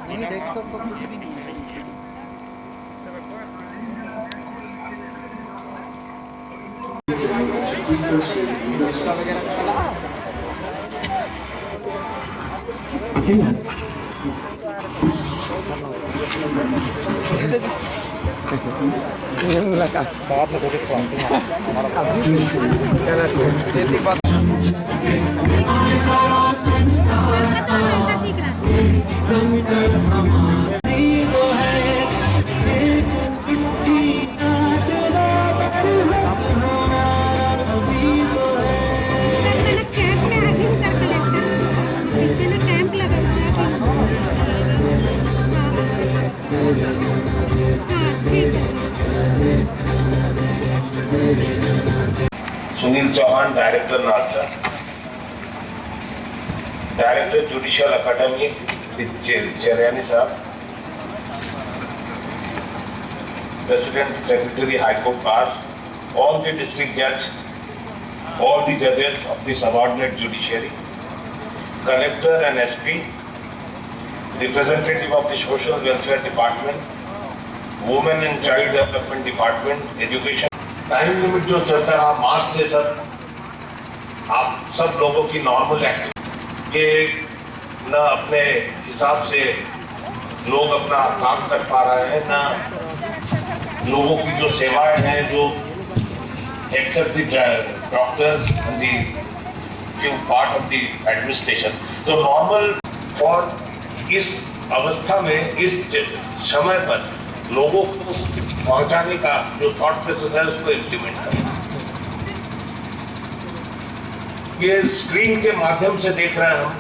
नहीं डेस्कटॉप पर ये मुलाकात बाद में थोड़ी क्लासिंग है हमारा Sunil Chauhan, director NALSA, director judicial academy Cheriyani साहब, president secretary high court bar, all the district judge, all the judges of the subordinate judiciary, collector and SP, representative of the social welfare department, women and child development department, education. Time limit जो चलता रहा मार्च से सब आप सब लोगों की normal activity ये न अपने हिसाब से लोग अपना काम कर पा रहे हैं, न लोगों की जो सेवाएं हैं जो except the doctors and the few part of the administration तो नॉर्मल और इस अवस्था में इस समय पर लोगों को पहुंचाने का जो थॉट प्रोसेस है उसको इम्प्लीमेंट करना। ये स्क्रीन के माध्यम से देख रहे हैं हम,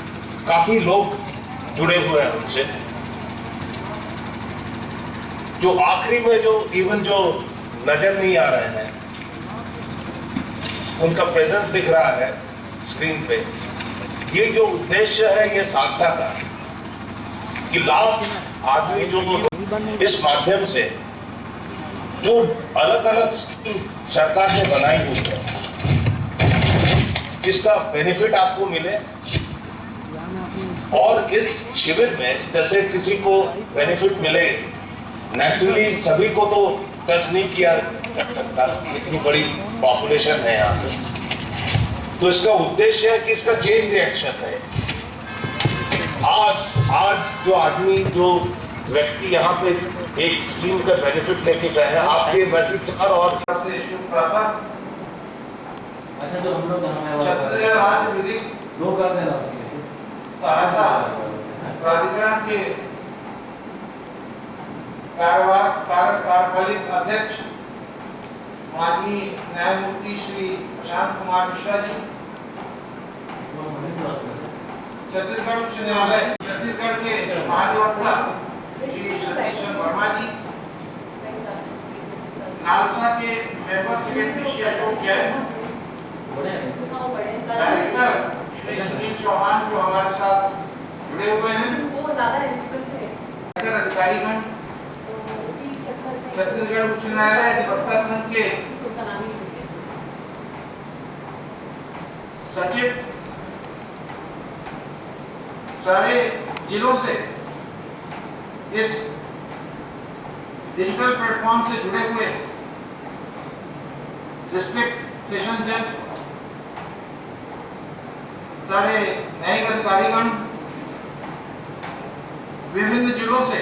काफी लोग जुड़े हुए हैं उनसे, जो आखिरी में जो इवन जो नजर नहीं आ रहे हैं उनका प्रेजेंस दिख रहा है स्क्रीन पे। ये जो उद्देश्य है ये साधसा का कि लास्ट आदमी जो इस माध्यम से जो अलग अलग स्कीम सरकार ने बनाई हुई है इसका बेनिफिट आपको मिले और इस शिविर में जैसे किसी को बेनिफिट मिले, नेचुरली सभी को तो टच नहीं किया जा सकता, इतनी बड़ी पॉपुलेशन है यहाँ पे, तो इसका उद्देश्य है कि इसका चेन रिएक्शन है। आज जो आदमी जो व्यक्ति यहाँ पे एक स्कीम का बेनिफिट लेके गए हैं, आपके वैसे चार और अच्छा जो हम लोग छत्तीसगढ़ राज्य विधिक दो कर देना सहायता प्राधिकरण के कार्यपालिक अध्यक्ष माननीय न्यायमूर्ति श्री प्रशांत कुमार मिश्रा जी, छत्तीसगढ़ उच्च न्यायालय छत्तीसगढ़ के महाधिवक्ता श्री सतीश वर्मा जी, नालसा के member secretary Shri Ashok Jain, director Shri Sunil Chauhan जो हमारे साथ जुड़े हुए हैं, वो ज्यादा एलिजिबल थे, अधिकारीगण, छत्तीसगढ़ उच्च न्यायालय अधिवक्ता संघ के सचिव, सारे जिलों से इस डिजिटल प्लेटफॉर्म से जुड़े हुए डिस्ट्रिक्ट सेशन जज, सारे न्यायिक अधिकारीगण, विभिन्न जिलों से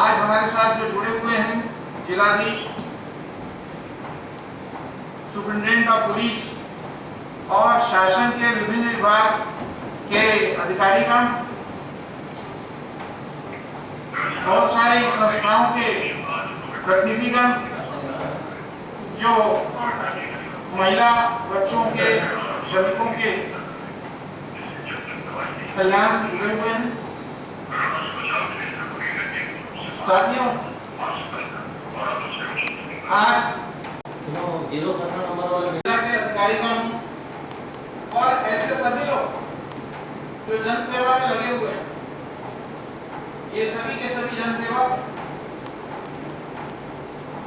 आज हमारे साथ जो जुड़े हुए हैं, जिलाधीश, सुप्रिंटेंडेंट ऑफ पुलिस और शासन के विभिन्न विभाग के अधिकारीगण, बहुत सारी संस्थाओं के प्रतिनिधिगण जो महिला बच्चों के श्रमिकों के कल्याण से जुड़े हुए हैं, साथियों आज जिला के अधिकारीगण और ऐसे सभी लोग जो जन सेवा में लगे हुए हैं, ये सभी के सभी जन सेवा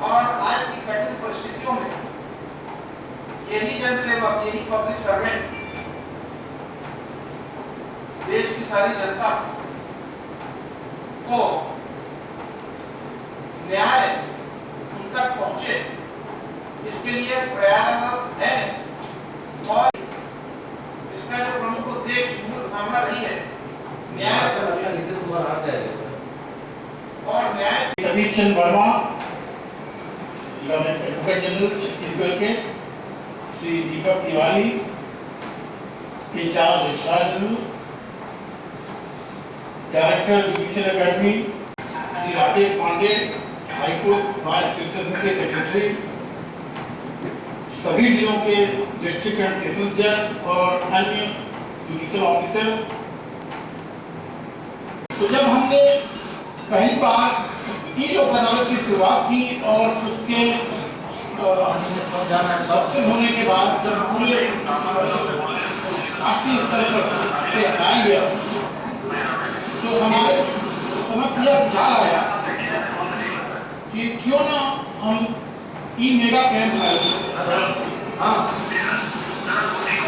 और आज की कठिन परिस्थितियों में यही जन सेवक, यही पब्लिक सर्वेंट, देश की सारी जनता को न्याय उन तक पहुंचे, इसके लिए प्रयासरत है और इसका जो प्रमुख उद्देश्य मूल भावना रही है न्याय और न्याय। सतीश चंद्र वर्मा, एडवोकेट जनरल छत्तीसगढ़ के, Shri Deepak Tiwari, in charge registrar general, director judicial academy, Shri Rakesh Pande, high court bar association के सेक्रेटरी, सभी जिलों के डिस्ट्रिक्ट एंड सेशंस जज और अन्य जुडिशियल ऑफिसर। तो जब हमने पहली बार ई लोक अदालत की शुरुआत की और उसके सक्सेस होने के बाद जब पूरे राष्ट्रीय स्तर पर से अपनाया गया तो हमारे समझ यह ख्याल आया कि क्यों ना हम ई मेगा कैंप आयोजित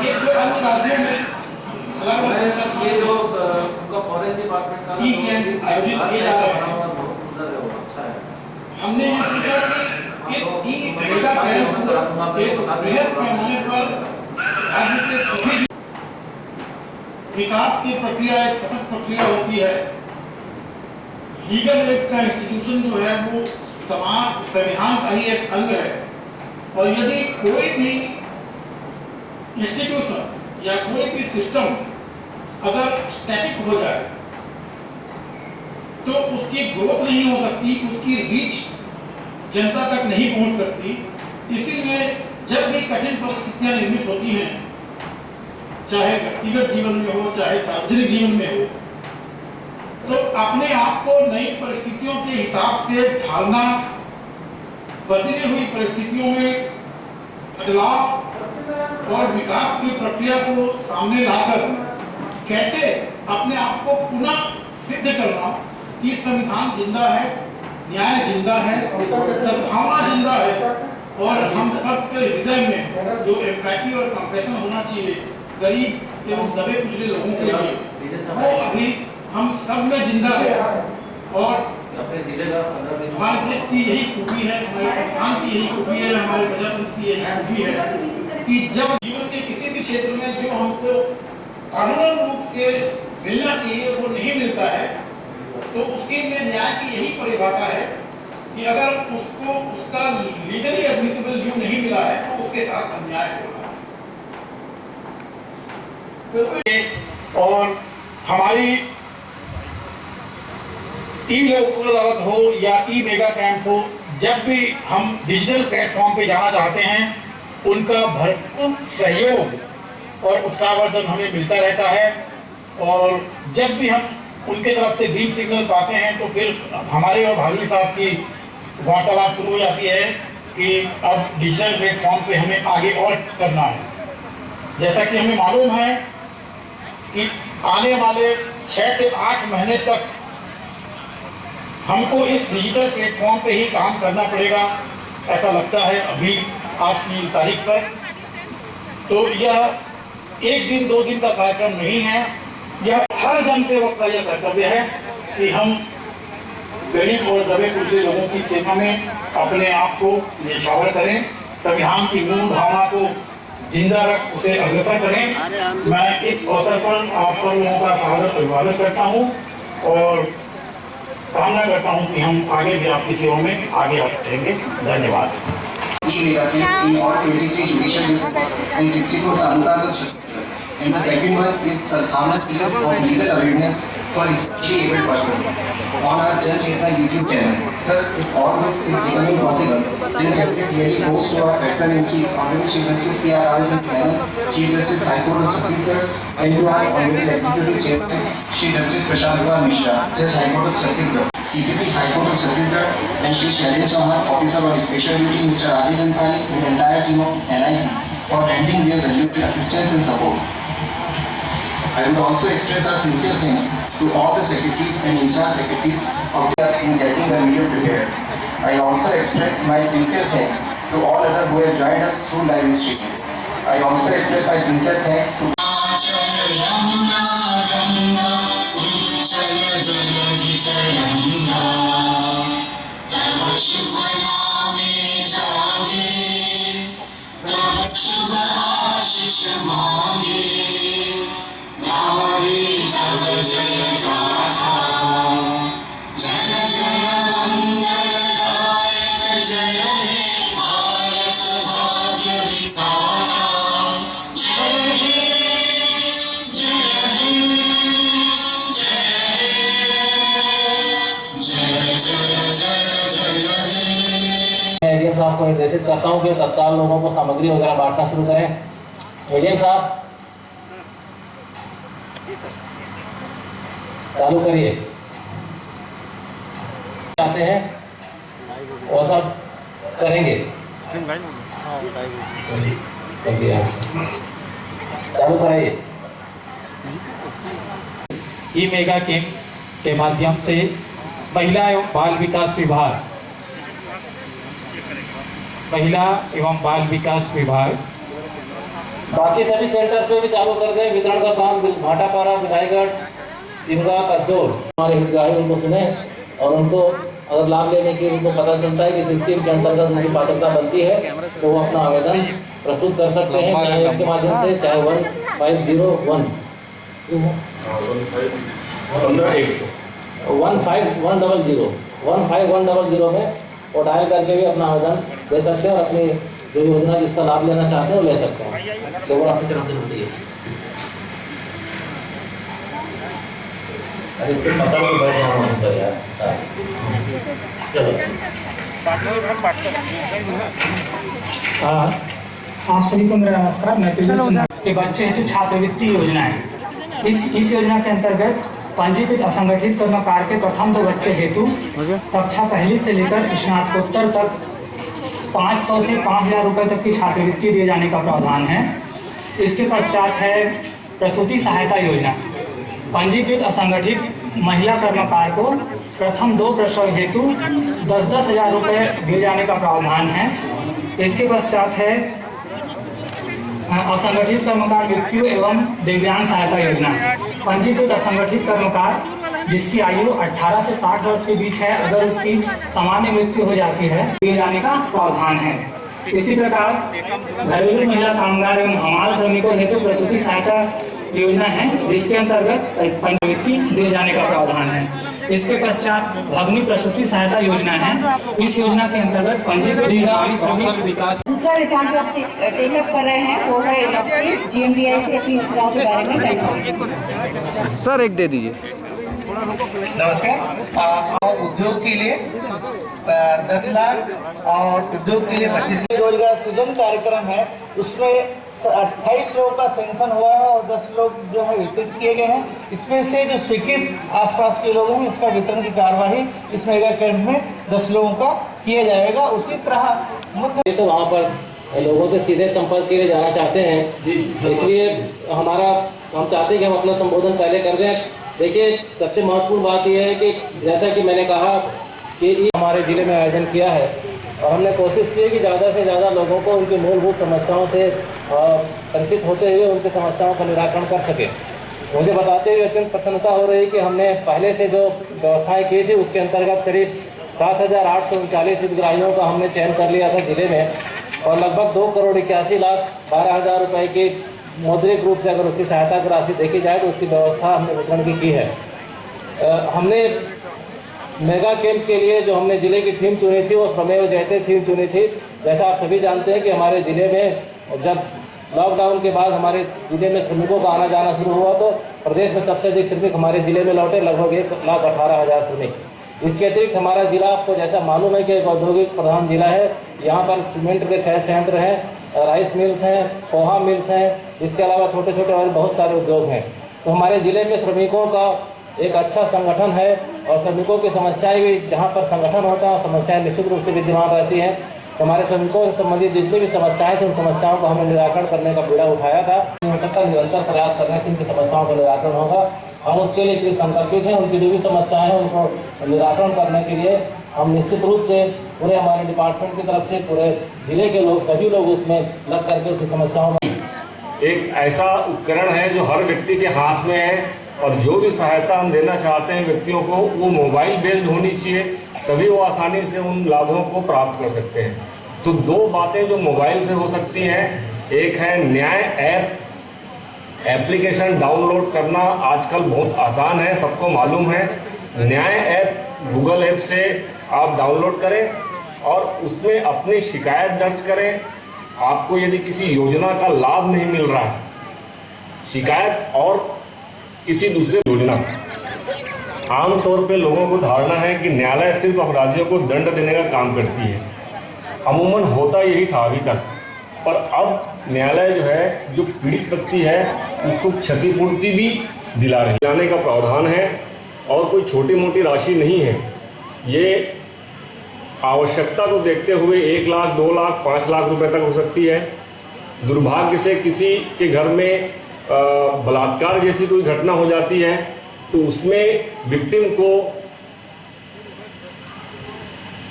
एक दो अन्य राज्यों में अलग ये जो उनका फॉरेस्ट डिपार्टमेंट का ई कैंप आयोजित किए जा रहे हैं। हमने ये सोचा कि इस ई मेगा कैंप को एक बृहद पैमाने पर राज्य के सभी विकास की प्रक्रिया एक सतत प्रक्रिया होती है। लीगल एड का इंस्टीट्यूशन जो है वो समाज संविधान का ही एक अंग है और यदि कोई भी इंस्टीट्यूशन या कोई भी सिस्टम अगर स्टैटिक हो जाए तो उसकी ग्रोथ नहीं हो सकती, उसकी रीच जनता तक नहीं पहुंच सकती। इसीलिए जब भी कठिन परिस्थितियां निर्मित होती हैं, चाहे व्यक्तिगत जीवन में हो चाहे सार्वजनिक जीवन में हो, तो अपने आप को नई परिस्थितियों के हिसाब से ढालना, बदली हुई परिस्थितियों में बदलाव और विकास की प्रक्रिया को सामने लाकर कैसे अपने आप को पुनः सिद्ध करना कि संविधान जिंदा है, न्याय जिंदा है, सद्भावना जिंदा है और हम सबके हृदय में जो एम्पैथी और कंपैशन होना चाहिए गरीब एवं दबे कुचले लोगों के लिए, वो अभी हम सब में जिंदा है। और अपने जिले का हमारे देश की यही खूबी है, हमारे संविधान की यही खूबी है, हमारे प्रजातंत्र की यही खूबी है कि जब जीवन के किसी भी क्षेत्र में जो हमको कानूनी रूप से मिलना चाहिए वो नहीं मिलता है, तो उसके लिए न्याय की यही परिभाषा है कि अगर उसको उसका लीगली एडमिसिबल ड्यू नहीं मिला है तो उसके साथ अन्याय होगा। और हमारी ई लोक अदालत हो या ई मेगा कैंप हो, जब भी हम डिजिटल प्लेटफॉर्म पे जाना चाहते हैं, उनका भरपूर सहयोग और उत्साहवर्धन हमें मिलता रहता है। और जब भी हम उनके तरफ से ग्रीन सिग्नल पाते हैं तो फिर हमारे और भालू साहब की वार्तालाप शुरू हो जाती है कि अब डिजिटल प्लेटफॉर्म पे हमें आगे और करना है। जैसा कि हमें मालूम है कि आने वाले 6 से 8 महीने तक हमको इस डिजिटल प्लेटफॉर्म पे ही काम करना पड़ेगा, ऐसा लगता है अभी आज की तारीख पर। तो यह 1 दिन 2 दिन का कार्यक्रम नहीं है, यह हर जनसेवक का यह कर्तव्य है कि हम गरीब और दबे कुचले लोगों की सेवा में अपने आप को न्यौछावर करें, संविधान की मूल भावना को जिंदा रख उसे अग्रसर करें। मैं इस अवसर पर आप सब लोगों का स्वागत अभिवादन करता हूँ और कामना करता हूँ कि हम आगे भी आपकी सेवा में आगे बढ़ेंगे। धन्यवाद। in all 23 judicial districts and 64 talukas of Chhattisgarh. And the second one is Sadbhavna Pages of Legal Awareness for Especially Abled Persons on our Jan Chetna YouTube channel. Sir, if all this is becoming possible, then credit really goes to our Editor-in-Chief, Honorable Chief Justice P.R. Ravishankar Menon, Chief Justice High Court of Chhattisgarh, and to our Honorable Executive Chairman, Shri Justice Prashant Kumar Mishra, Judge High Court of Chhattisgarh, CPC High Court of Chhattisgarh, and Shri Shailendra Chauhan, Officer on Special Duty, Mr. Rajesh Ansari, and the entire team of NIC for lending their valuable assistance and support. I would also express our sincere thanks to all the secretaries and in-charge secretaries of us in getting the video prepared. I also express my sincere thanks to all others who have joined us through live streaming. I also express my sincere thanks to ADM साहब को निर्देशित करता हूँ कि तत्काल लोगों को सामग्री वगैरह बांटना शुरू करें। एडीएम साहब चालू करिए। आते हैं वो सब करेंगे। चालू कराइए। ई मेगा कैंप के माध्यम से महिला एवं बाल विकास विभाग बाकी सभी सेंटर्स पे भी चालू कर दें वितरण का काम। भाटापारा, विधायगढ़, सिमगा, कसडोल हमारे हितग्राही उनको सुने और उनको अगर लाभ लेने की उनको पता चलता है कि इस स्कीम के अंतर्गत उनकी पात्रता बनती है तो वो अपना आवेदन प्रस्तुत कर सकते हैं न्यायालय के माध्यम से, चाहे 1501 15100 में और डायल करके भी अपना आवेदन दे सकते हैं और अपनी जो योजना जिसका लाभ लेना चाहते हैं वो ले सकते हैं। तो वो ऑफिसर हमसे होती है। अरे तुम पकड़ के बैठ जाओ तो यार। चलो आप सभी को मेरा नमस्कार। मैं के बच्चे हेतु छात्रवृत्ति योजना है। इस योजना के अंतर्गत पंजीकृत असंगठित कर्मकार के प्रथम 2 बच्चे हेतु कक्षा पहली से लेकर स्नातकोत्तर तक 500 से 5000 रुपये तक की छात्रवृत्ति दिए जाने का प्रावधान है। इसके पश्चात है प्रसूति सहायता योजना। पंजीकृत असंगठित महिला कर्मकार को प्रथम 2 प्रसव हेतु 10-10 हजार रुपये दिए जाने का प्रावधान है। इसके पश्चात है असंगठित कर्मकार मृत्यु एवं दिव्यांग सहायता योजना। पंजीकृत असंगठित कर्मकार जिसकी आयु 18 से 60 वर्ष के बीच है, अगर उसकी सामान्य मृत्यु हो जाती है दिए जाने का प्रावधान है। इसी प्रकार घरेलू महिला कामगार एवं हमाल श्रमिकों हेतु प्रसूति सहायता योजना है जिसके अंतर्गत पंजीकृति दिए जाने का प्रावधान है। इसके पश्चात भगिनी प्रसूति सहायता योजना है। इस योजना के अंतर्गत पंजीकृत विकास। दूसरा विभाग जो आप टेकअप कर रहे हैं वो है इंडस्ट्रीज। GMDI से अपनी योजनाओं के बारे में जानकारी सर एक दे दीजिए। नमस्कार। उद्योग के लिए 10 लाख और उद्योग के लिए 25 रोजगार सृजन कार्यक्रम है। उसमें 28 लोगों का सेंक्शन हुआ है और 10 लोग जो है वितरित किए गए हैं। इसमें से जो स्वीकृत आसपास के लोग हैं इसका वितरण की कार्यवाही इस मेगा कैंप में 10 लोगों का किया जाएगा। उसी तरह मुख्य तो वहाँ पर लोगों से सीधे संपर्क के लिए जाना चाहते हैं, इसलिए हम चाहते हैं कि हम अपना संबोधन पहले कर दें। देखिए सबसे महत्वपूर्ण बात यह है कि जैसा कि मैंने कहा कि हमारे ज़िले में आयोजन किया है और हमने कोशिश की है कि ज़्यादा से ज़्यादा लोगों को उनकी मूलभूत समस्याओं से परिचित होते हुए उनकी समस्याओं का निराकरण कर सके। मुझे बताते हुए अत्यंत प्रसन्नता हो रही कि हमने पहले से जो व्यवस्थाएँ की थी उसके अंतर्गत करीब 7,839 हितग्राहियों का हमने चयन कर लिया था ज़िले में और लगभग 2,81,12,000 रुपये की मौद्रिक रूप से अगर उसकी सहायता की राशि देखी जाए तो उसकी व्यवस्था हमने वितरण की है। हमने मेगा कैंप के लिए जो हमने ज़िले की थीम चुनी थी वो श्रमेव जयते थीम चुनी थी। जैसा आप सभी जानते हैं कि हमारे ज़िले में जब लॉकडाउन के बाद हमारे ज़िले में श्रमिकों का आना जाना शुरू हुआ तो प्रदेश में सबसे अधिक श्रमिक हमारे ज़िले में लौटे, लगभग 1,18,000 श्रमिक। इसके अतिरिक्त हमारा ज़िला आपको जैसा मालूम है कि एक औद्योगिक प्रधान जिला है। यहाँ पर सीमेंट के 6 संयंत्र हैं, राइस मिल्स हैं, पोहा मिल्स हैं, इसके अलावा छोटे छोटे और बहुत सारे उद्योग हैं। तो हमारे ज़िले में श्रमिकों का एक अच्छा संगठन है और श्रमिकों की समस्याएं भी जहाँ पर संगठन होता है समस्याएं निश्चित रूप से विद्यमान रहती हैं। तो हमारे श्रमिकों से संबंधित जितनी भी समस्याएं थी उन समस्याओं का हमने निराकरण करने का बीड़ा उठाया था। हो सकता है निरंतर प्रयास करने से उनकी समस्याओं का निराकरण होगा। हम उसके लिए संकल्पित हैं। उनकी जो भी समस्याएं हैं उनको निराकरण करने के लिए हम निश्चित रूप से पूरे हमारे डिपार्टमेंट की तरफ से पूरे जिले के लोग सभी लोग उसमें लग करके उसकी समस्याओं में एक ऐसा उपकरण है जो हर व्यक्ति के हाथ में है और जो भी सहायता हम देना चाहते हैं व्यक्तियों को, वो मोबाइल बेस्ड होनी चाहिए, तभी वो आसानी से उन लाभों को प्राप्त कर सकते हैं। तो दो बातें जो मोबाइल से हो सकती हैं, एक है न्याय ऐप एप्लीकेशन डाउनलोड करना आजकल बहुत आसान है, सबको मालूम है। न्याय ऐप गूगल ऐप से आप डाउनलोड करें और उसमें अपनी शिकायत दर्ज करें। आपको यदि किसी योजना का लाभ नहीं मिल रहा है, शिकायत और किसी दूसरे योजना, आमतौर पे लोगों को धारणा है कि न्यायालय सिर्फ अपराधियों को दंड देने का काम करती है। अमूमन होता यही था अभी तक, पर अब न्यायालय जो है, जो पीड़ित व्यक्ति है उसको क्षतिपूर्ति भी दिलाने का प्रावधान है और कोई छोटी मोटी राशि नहीं है। ये आवश्यकता को देखते हुए 1 लाख, 2 लाख, 5 लाख रुपए तक हो सकती है। दुर्भाग्य से किसी के घर में बलात्कार जैसी कोई घटना हो जाती है तो उसमें विक्टिम को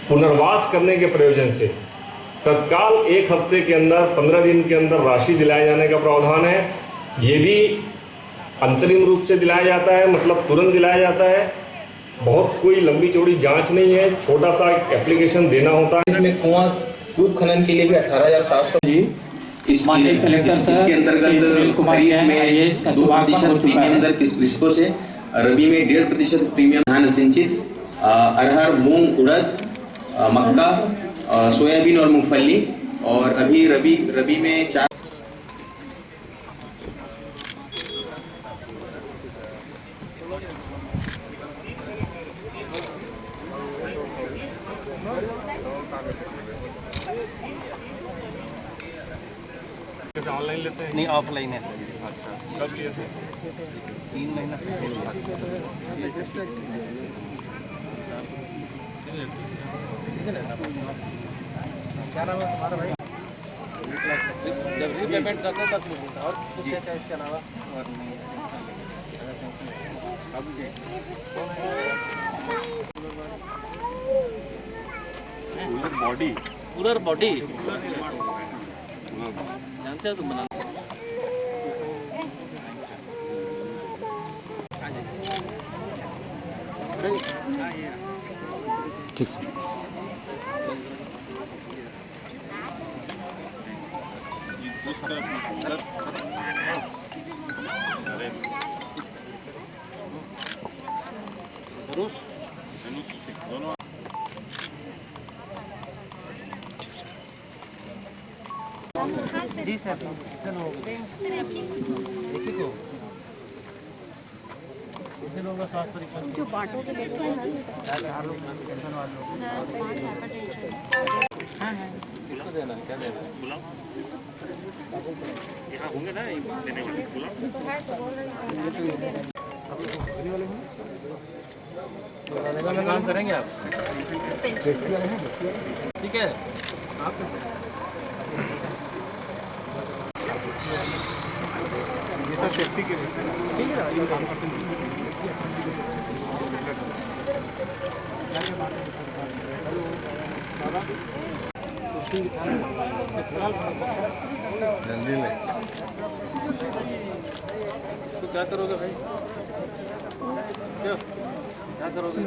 पुनर्वास करने के प्रयोजन से तत्काल 1 हफ्ते के अंदर, 15 दिन के अंदर राशि दिलाए जाने का प्रावधान है। ये भी अंतरिम रूप से दिलाया जाता है, मतलब तुरंत दिलाया जाता है। बहुत कोई लंबी चौड़ी जांच नहीं है, छोटा सा एप्लीकेशन देना होता है। इसमें कुआं कूप खनन के लिए भी 18,700 जी इसके अंतर्गत खरीफ में 2% प्रीमियम दर कृषकों से, रबी में 1.5% प्रीमियम, धान सिंचित, अरहर, मूंग, उड़द, मक्का, सोयाबीन और मूंगफली, और अभी रबी में 4 ऑनलाइन लेते हैं? नहीं, ऑफलाइन है सर। अच्छा, कब लिए थे? 3 महीना क्या नाम है तुम्हारा भाई? जब रीपेमेंट करते तब मिलता और कुछ है क्या इसके अलावा? और नहीं, पूरा बॉडी जानते हो तुम बना ठीक से। जी सर, जो बांटो से लेते हैं सर, 5 हाइपरटेंशन। हाँ हाँ, किसको देना, क्या देना? बुलाओ, यहाँ होंगे ना देने वाले, बुलाओ। तो है तो बोल रहे हैं में काम करेंगे आप? ठीक है, आप ये सब सेफ्टी के लिए ठीक है ना, ये काम करते हैं। जल्दी ले, इसको क्या करोगे भाई? क्या करोगे?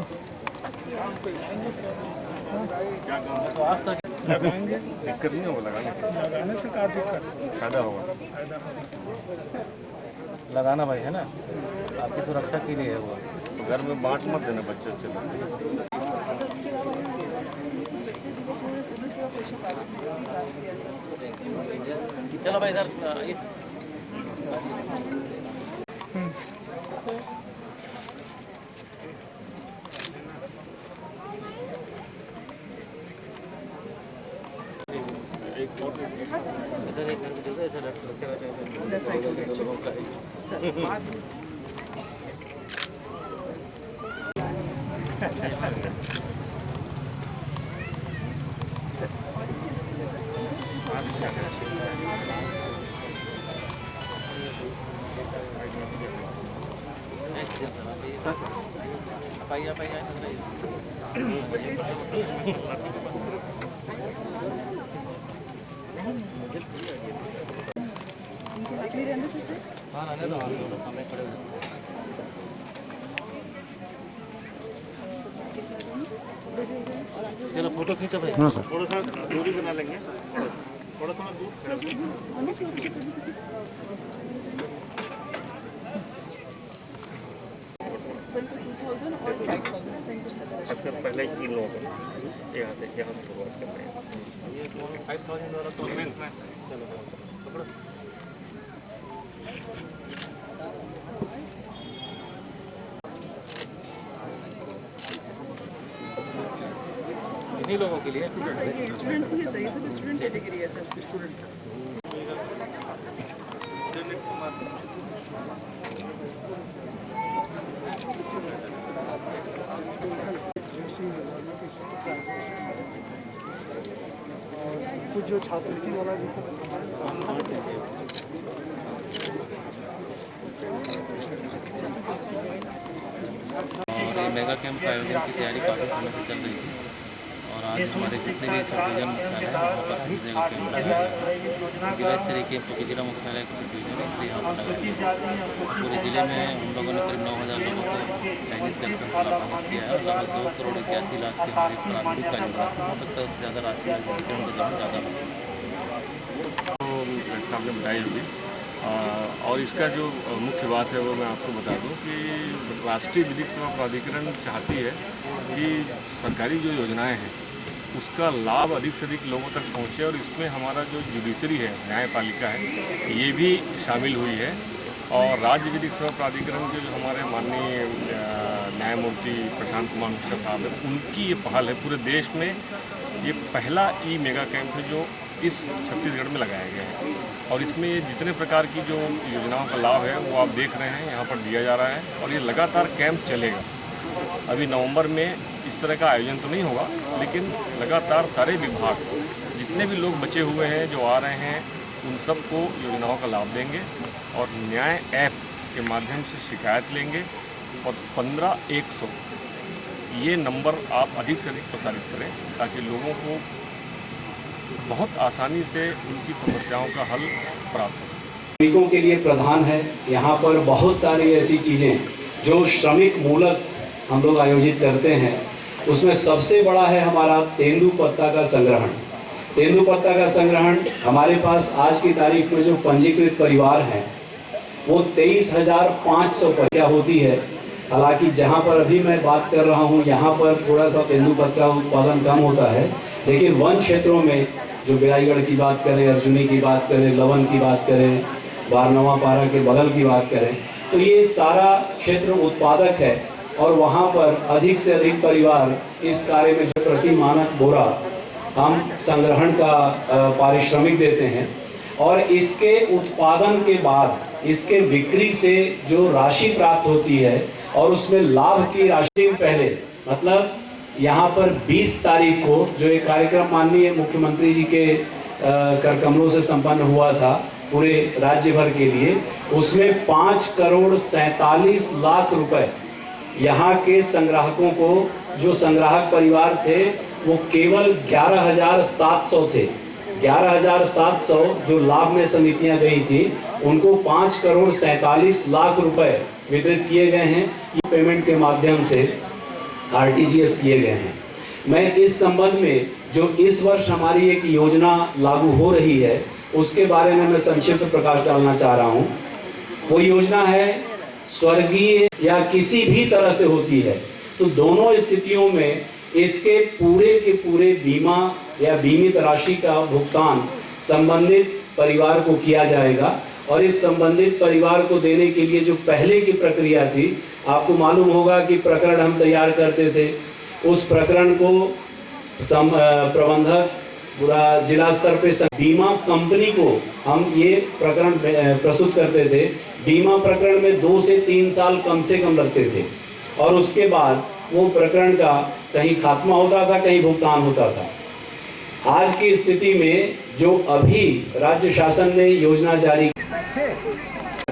क्या काम है? तो आज तक लगाएंगे, दिक्कत नहीं होगा लगाने से। क्या दिक्कत? फायदा होगा, लगाना भाई, है ना? आपकी सुरक्षा के लिए है वो। तो घर में बांट मत देना बच्चे लोग। चलो भाई इधर हाँ, चलो फोटो खींचो भाई। हाँ सर, थोड़ा सा दूरी बना लेंगे, थोड़ा थोड़ा दूर खड़े होइए। अच्छा, पहले इन लोगों को यहाँ से शुरुआत करते हैं। ये 5000 वाला तो चलो पकड़ो। इन्हीं लोगों के लिए स्टूडेंट्स ही सही, सब स्टूडेंट कैटेगरी है सर, स्टूडेंट। कुछ जो छात्रवृत्ति वाला भी और ये मेगा कैंप का आयोजन की तैयारी काफ़ी समय से चल रही थी और आज हमारे जितने भी सब डिवीजन मुख्यालय हैं वहाँ पर मेगा कैंप लगाया गया। जिला स्तरीय कैंप क्योंकि जिला मुख्यालय का डिवीजन है इसलिए यहाँ पर लगाया गया। पूरे जिले में हम लोगों ने करीब 9000 लोगों को चयनित कर लाभान्वित किया है और लगभग 2,81,00,000 के हमारे प्रारंभिक का योगदान हो सकता है उससे ज़्यादा राशि वितरण के दौरान ज़्यादा एग्जाम में बताई होगी। और इसका जो मुख्य बात है वो मैं आपको बता दूं कि राष्ट्रीय विधिक सेवा प्राधिकरण चाहती है कि सरकारी जो योजनाएं हैं उसका लाभ अधिक से अधिक लोगों तक पहुंचे और इसमें हमारा जो जुडिशरी है, न्यायपालिका है, ये भी शामिल हुई है। और राज्य विधिक सेवा प्राधिकरण के जो हमारे माननीय न्यायमूर्ति प्रशांत कुमार मिश्रा साहब हैं, उनकी ये पहल है। पूरे देश में ये पहला ई मेगा कैंप है जो इस छत्तीसगढ़ में लगाया गया है और इसमें जितने प्रकार की जो योजनाओं का लाभ है वो आप देख रहे हैं यहाँ पर दिया जा रहा है और ये लगातार कैंप चलेगा। अभी नवंबर में इस तरह का आयोजन तो नहीं होगा, लेकिन लगातार सारे विभाग जितने भी लोग बचे हुए हैं जो आ रहे हैं उन सबको योजनाओं का लाभ देंगे और न्याय ऐप के माध्यम से शिकायत लेंगे और 15100 ये नंबर आप अधिक से अधिक प्रसारित करें ताकि लोगों को बहुत आसानी से उनकी समस्याओं का हल प्राप्त हो। श्रमिकों के लिए प्रधान है। यहाँ पर बहुत सारी ऐसी चीज़ें जो श्रमिक मूलक हम लोग आयोजित करते हैं, उसमें सबसे बड़ा है हमारा तेंदुपत्ता का संग्रहण। तेंदुपत्ता का संग्रहण हमारे पास आज की तारीख में जो पंजीकृत परिवार हैं वो 23,500 पर क्या होती है। हालांकि जहाँ पर अभी मैं बात कर रहा हूँ यहाँ पर थोड़ा सा तेंदुपत्ता उत्पादन कम होता है, लेकिन वन क्षेत्रों में जो बिलाईगढ़ की बात करें, अर्जुनी की बात करें, लवन की बात करें, बारनवा पारा के बगल की बात करें, तो ये सारा क्षेत्र उत्पादक है और वहाँ पर अधिक से अधिक परिवार इस कार्य में जो प्रति मानक बोरा हम संग्रहण का पारिश्रमिक देते हैं और इसके उत्पादन के बाद इसके बिक्री से जो राशि प्राप्त होती है और उसमें लाभ की राशि पहले मतलब यहाँ पर 20 तारीख को जो एक कार्यक्रम माननीय मुख्यमंत्री जी के कर कमलों से संपन्न हुआ था पूरे राज्य भर के लिए, उसमें 5,47,00,000 रुपए यहाँ के संग्राहकों को, जो संग्राहक परिवार थे वो केवल 11,700 थे। 11,700 जो लाभ में समितियाँ गई थी उनको 5,47,00,000 रुपए वितरित किए गए हैं। ये पेमेंट के माध्यम से RTGS किए गए हैं। मैं इस संबंध में जो इस वर्ष हमारी एक योजना लागू हो रही है उसके बारे में मैं संक्षिप्त प्रकाश डालना चाह रहा हूं। वो योजना है स्वर्गीय या किसी भी तरह से होती है तो दोनों स्थितियों में इसके पूरे के पूरे बीमा या बीमित राशि का भुगतान संबंधित परिवार को किया जाएगा और इस संबंधित परिवार को देने के लिए जो पहले की प्रक्रिया थी, आपको मालूम होगा कि प्रकरण हम तैयार करते थे, उस प्रकरण को प्रबंधक पूरा जिला स्तर पे बीमा कंपनी को हम ये प्रकरण प्रस्तुत करते थे। बीमा प्रकरण में 2 से 3 साल कम से कम लगते थे और उसके बाद वो प्रकरण का कहीं खात्मा होता था, कहीं भुगतान होता था। आज की स्थिति में जो अभी राज्य शासन ने योजना जारी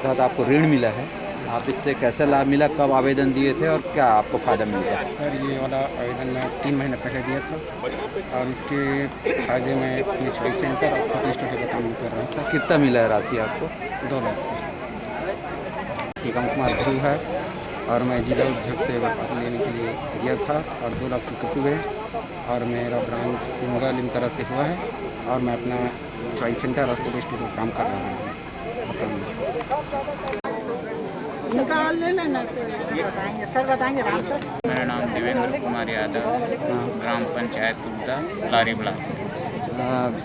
आपको ऋण मिला है, आप इससे कैसे लाभ मिला, कब आवेदन दिए थे और क्या आपको फायदा मिला? सर ये वाला आवेदन मैं 3 महीने पहले दिया था और इसके फायदे में PHI सेंटर और छोटे स्टूडियो का काम कर रहा हूँ। सर कितना मिला है राशि आपको? 2 लाख सर। टीकम कुमार ध्रुव है, और मैं जिला उद्योग से वर्क लेने के लिए गया था और 2 लाख स्वीकृत हुए और मेरा ब्रांच सिंगल इन तरह से हुआ है और मैं अपना चॉइस सेंटर और फूड स्टोर में काम कर रहा हूँ। सर बताएंगे राम सर। मेरा नाम देवेंद्र कुमार यादव है, ग्राम पंचायत कुर्दा लारी ब्लॉक से।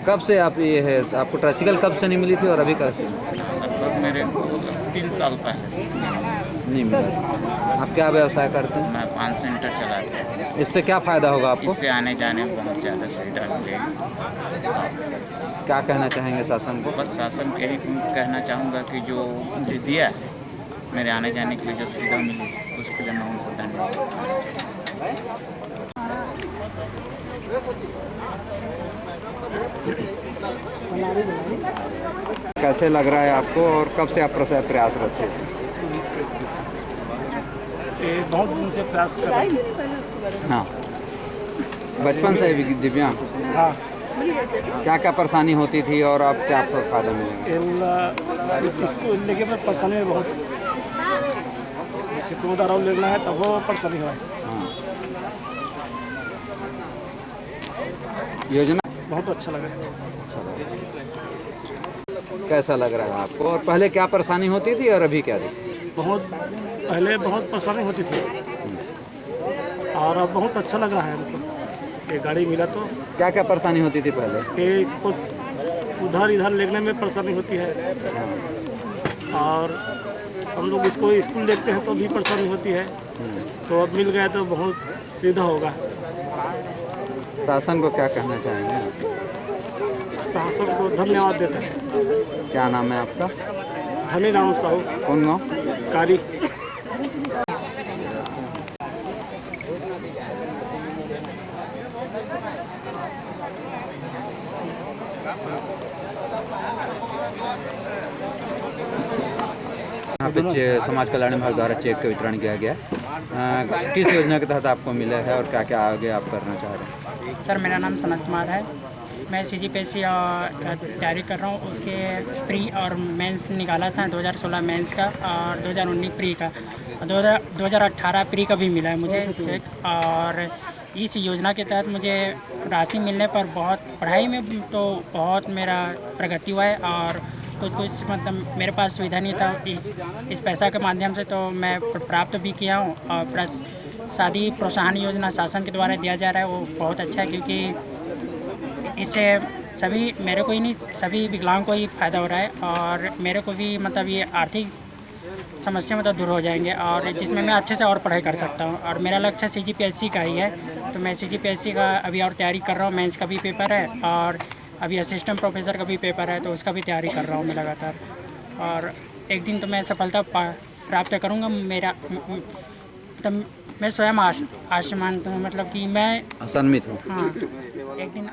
कब से आप ये है, आपको ट्राइसिकल कब से नहीं मिली थी और अभी कैसे? लगभग मेरे को 3 साल पहले से नहीं मिला। आप क्या व्यवसाय करते हैं? मैं पान सेंटर चलाता हूँ। इससे क्या फ़ायदा होगा आपको? इससे आने जाने में बहुत ज़्यादा सुविधा मिलेगी। क्या कहना चाहेंगे शासन को? बस शासन को यही कहना चाहूँगा कि जो मुझे दिया है, मेरे आने जाने के लिए जो सुविधा मिली उसके लिए मैं उनको धन्यवाद। कैसे लग रहा है आपको और कब से आप प्रयासरत थे? बहुत दिन से प्रयास कर रहे हैं। हाँ, बचपन से दिव्यांग? हाँ। क्या क्या परेशानी होती थी और अब क्या फायदा मिलेगा? इसको लेके पर परेशानी में बहुत, जैसे कोई दारू लेना है तब वो परेशानी है। योजना बहुत अच्छा लगा। कैसा लग रहा है आपको और पहले क्या परेशानी होती थी और अभी क्या थी? बहुत पहले बहुत परेशानी होती थी और अब बहुत अच्छा लग रहा है हमको। ये गाड़ी मिला तो क्या क्या परेशानी होती थी पहले? ये इसको उधर इधर लेने में परेशानी होती है और हम लोग इसको स्कूल देखते हैं तो भी परेशानी होती है, तो अब मिल गया तो बहुत सीधा होगा। शासन को क्या कहना चाहेंगे? शासन को धन्यवाद देते हैं। क्या नाम है आपका? धनी राम साहू। कौन गाँव? कारी। यहाँ पे समाज कल्याण विभाग द्वारा चेक का वितरण किया गया। किस योजना के तहत आपको मिला है और क्या क्या आगे आप करना चाह रहे हैं? सर मेरा नाम सनत कुमार है, मैं CGPSC तैयारी कर रहा हूँ। उसके प्री और मेंस निकाला था 2016 मेंस का और 2019 प्री का, 2018 प्री का भी मिला है मुझे चेक। और इस योजना के तहत मुझे राशि मिलने पर बहुत पढ़ाई में तो बहुत मेरा प्रगति हुआ है और कुछ मतलब मेरे पास सुविधा नहीं था इस पैसा के माध्यम से, तो मैं प्राप्त भी किया हूँ। और प्लस शादी प्रोत्साहन योजना शासन के द्वारा दिया जा रहा है, वो बहुत अच्छा है क्योंकि इससे सभी मेरे को ही नहीं सभी विकलांग को ही फ़ायदा हो रहा है और मेरे को भी मतलब ये आर्थिक समस्या मतलब दूर हो जाएंगे और जिसमें मैं अच्छे से और पढ़ाई कर सकता हूँ। और मेरा लक्ष्य CGPSC का ही है, तो मैं CGPSC का अभी और तैयारी कर रहा हूँ। मेंस का भी पेपर है और अभी असिस्टेंट प्रोफेसर का भी पेपर है, तो उसका भी तैयारी कर रहा हूँ मैं लगातार। और एक दिन तो मैं सफलता प्राप्त करूँगा। मेरा मतलब मैं स्वयं आश मानता हूँ, मतलब कि मैं असन्मित हूँ। हाँ, एक दिन